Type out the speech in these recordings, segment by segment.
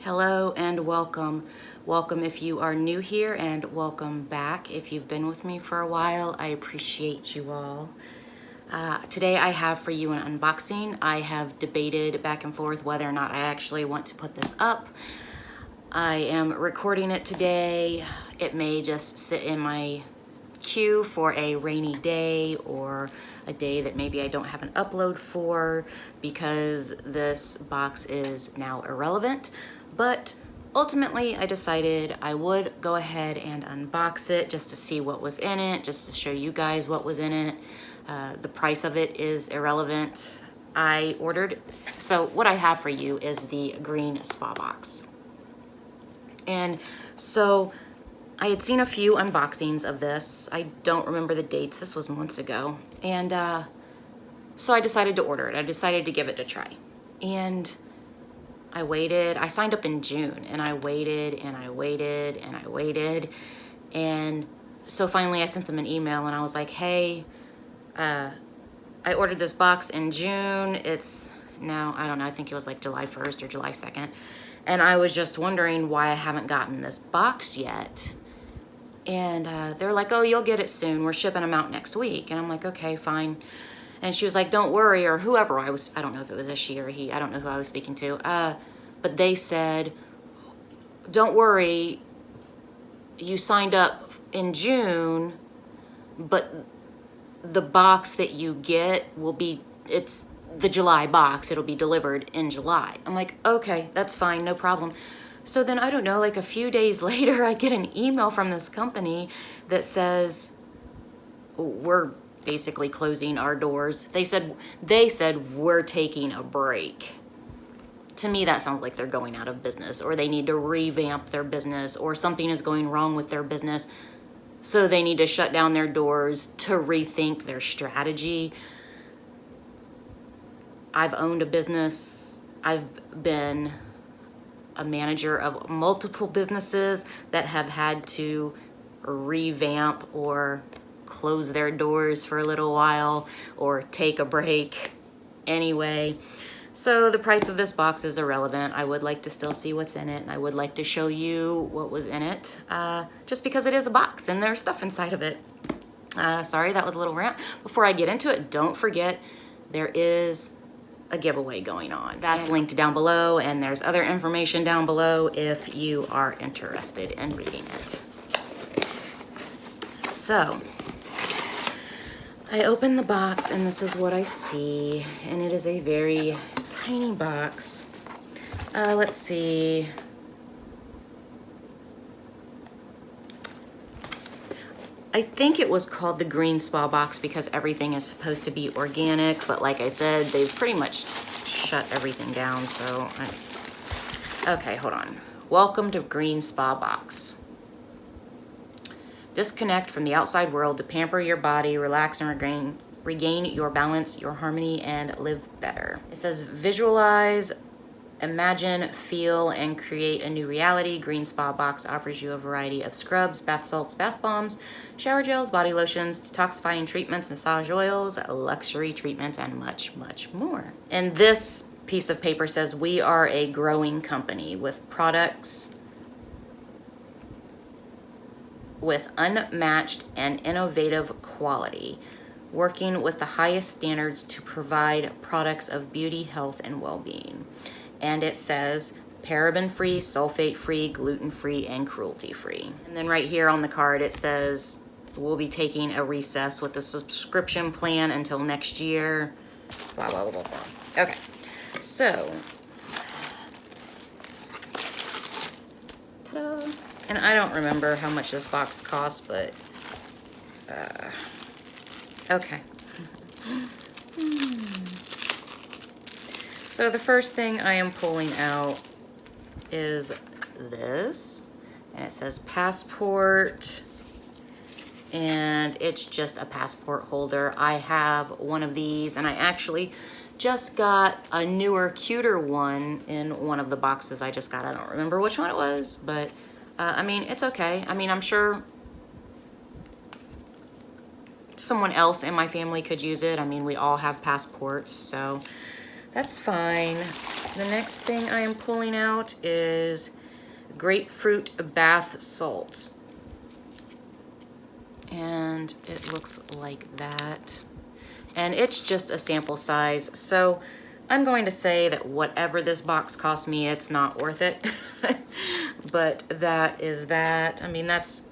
Hello and welcome. Welcome if you are new here, and welcome back if you've been with me for a while. I appreciate you all. Today I have for you an unboxing. I have debated back and forth whether or not I actually want to put this up. I am recording it today. It may just sit in my queue for a rainy day or a day that maybe I don't have an upload for, because this box is now irrelevant. But ultimately I decided I would go ahead and unbox it just to see what was in it, just to show you guys what was in it. The price of it is irrelevant. I ordered, so what I have for you is the green spa box. And so I had seen a few unboxings of this. I don't remember the dates. This was months ago. And so I decided to order it. I decided to give it a try. And I waited. I signed up in June, and I waited and I waited and I waited. And so finally I sent them an email and I was like, hey, I ordered this box in June. It's now, I don't know, I think it was like July 1st or July 2nd. And I was just wondering why I haven't gotten this box yet. And they're like, oh, you'll get it soon. We're shipping them out next week. And I'm like, okay, fine. And she was like, don't worry, or whoever I don't know if it was a she or a he. I don't know who I was speaking to. But they said, don't worry, you signed up in June, but the box that you get will be, it's the July box. It'll be delivered in July. I'm like, okay, that's fine, no problem. So then, I don't know, like a few days later, I get an email from this company that says, we're basically closing our doors. They said we're taking a break. To me, that sounds like they're going out of business, or they need to revamp their business, or something is going wrong with their business, so they need to shut down their doors to rethink their strategy. I've owned a business. I've been a manager of multiple businesses that have had to revamp or close their doors for a little while or take a break. Anyway, so the price of this box is irrelevant. I would like to still see what's in it, and I would like to show you what was in it, just because it is a box and there's stuff inside of it. Sorry, that was a little rant. Before I get into it, don't forget there is a giveaway going on. That's linked down below, and there's other information down below if you are interested in reading it. So I open the box, and this is what I see, and it is a very tiny box. Let's see. I think it was called the green spa box because everything is supposed to be organic, but like I said, they've pretty much shut everything down, so okay, hold on. Welcome to green spa box. Disconnect from the outside world to pamper your body, relax, and regain your balance, your harmony, and live better. It says visualize, imagine, feel, and create a new reality. Green Spa Box offers you a variety of scrubs, bath salts, bath bombs, shower gels, body lotions, detoxifying treatments, massage oils, luxury treatments, and much, much more. And this piece of paper says, we are a growing company with products with unmatched and innovative quality, working with the highest standards to provide products of beauty, health, and well-being. And it says paraben-free, sulfate-free, gluten-free, and cruelty-free. And then right here on the card it says we'll be taking a recess with the subscription plan until next year. Blah, blah, blah, blah, blah. Okay, so, ta-da. And I don't remember how much this box costs, but, okay. So the first thing I am pulling out is this, and it says passport, and it's just a passport holder. I have one of these, and I actually just got a newer, cuter one in one of the boxes I just got. I don't remember which one it was, but I mean, it's okay. I mean, I'm sure someone else in my family could use it. I mean, we all have passports, so that's fine. The next thing I am pulling out is grapefruit bath salts. And it looks like that. And it's just a sample size. So I'm going to say that whatever this box cost me, it's not worth it. But that is that. I mean, that's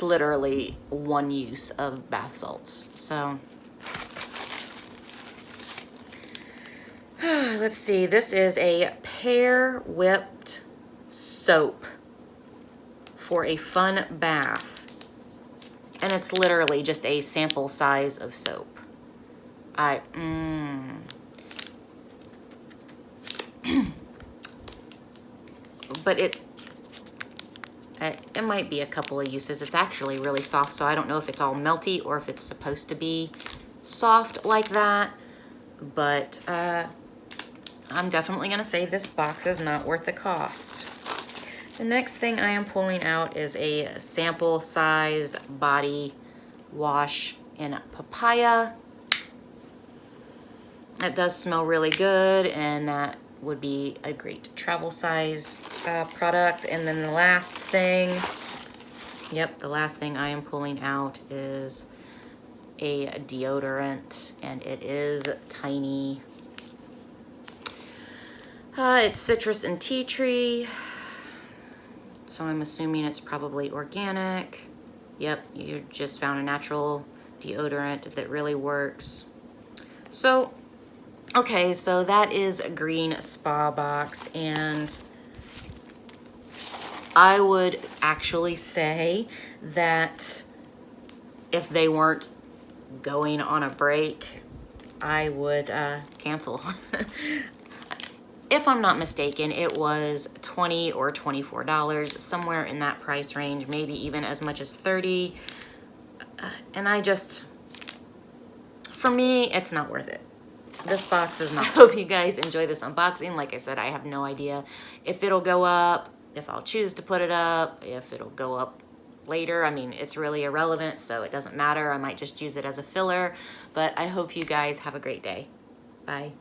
literally one use of bath salts. So let's see. This is a pear whipped soap for a fun bath. And it's literally just a sample size of soap. But it might be a couple of uses. It's actually really soft, so I don't know if it's all melty or if it's supposed to be soft like that. But I'm definitely gonna say this box is not worth the cost. The next thing I am pulling out is a sample-sized body wash in papaya. It does smell really good, and that would be a great travel size product. And then the last thing, the last thing I am pulling out is a deodorant, and it is tiny. It's citrus and tea tree. So I'm assuming it's probably organic. Yep, you just found a natural deodorant that really works. So, okay, so that is a green spa box, and I would actually say that if they weren't going on a break, I would cancel. If I'm not mistaken, it was $20 or $24, somewhere in that price range, maybe even as much as $30. And for me, it's not worth it. This box is not. I hope you guys enjoy this unboxing. Like I said, I have no idea if it'll go up, if I'll choose to put it up, if it'll go up later. I mean, it's really irrelevant, so it doesn't matter. I might just use it as a filler, but I hope you guys have a great day. Bye.